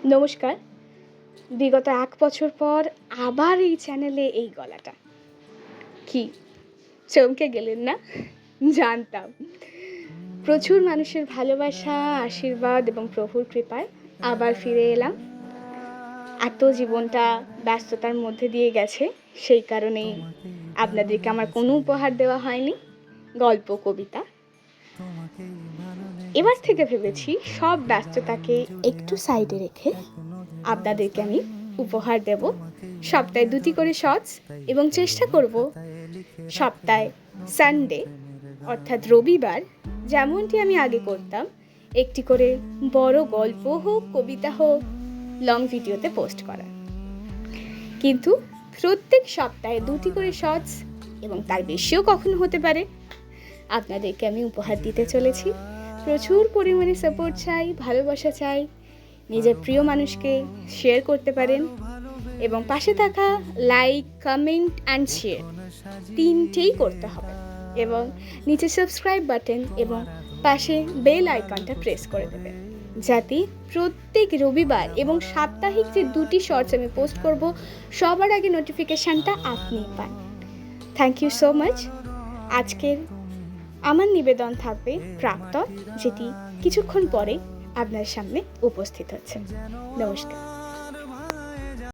নমস্কার। বিগত ১ বছর পর আবার এই চ্যানেলে এই গলাটা। কি চমকে গেলেন না? জানতাম। প্রচুর মানুষের ভালোবাসা, আশীর্বাদ এবং প্রভুর কৃপায় আবার ফিরে এলাম। এত জীবনটা ব্যস্ততার মধ্যে দিয়ে গেছে, সেই কারণেই আপনাদেরকে আমার কোনো উপহার দেওয়া হয়নি। গল্প, কবিতা। এবার থেকে ভেবেছি সব ব্যস্ততাকে একটু সাইডে রেখে আপনাদেরকে আমি উপহার দেব। সপ্তাহে ২টি করে শর্টস এবং চেষ্টা করব সপ্তাহে সানডে অর্থাৎ রবিবার যেমনটি আমি আগে করতাম একটি করে বড় গল্প হোক, কবিতা হোক, লং ভিডিওতে পোস্ট করা। কিন্তু প্রত্যেক সপ্তাহে ২টি করে শর্টস এবং তার বেশিও কখনো হতে পারে আপনাদেরকে আমি উপহার দিতে চলেছি। প্রচুর পরিমাণে সাপোর্ট চাই, ভালোবাসা চাই। নিজের প্রিয় মানুষকে শেয়ার করতে পারেন এবং পাশে থাকা লাইক, কমেন্ট অ্যান্ড শেয়ার ৩টেই করতে হবে এবং নিচে সাবস্ক্রাইব বাটন এবং পাশে বেল আইকনটা প্রেস করে দেবেন যাতে প্রত্যেক রবিবার এবং সাপ্তাহিক যে ২টি শর্টস আমি পোস্ট করব সবার আগে নোটিফিকেশানটা আপনি পান। Thank you so much. আজকের আমার নিবেদন থাকবে প্রাক্তন, যেটি কিছুক্ষণ পরে আপনার সামনে উপস্থিত হচ্ছে। নমস্কার।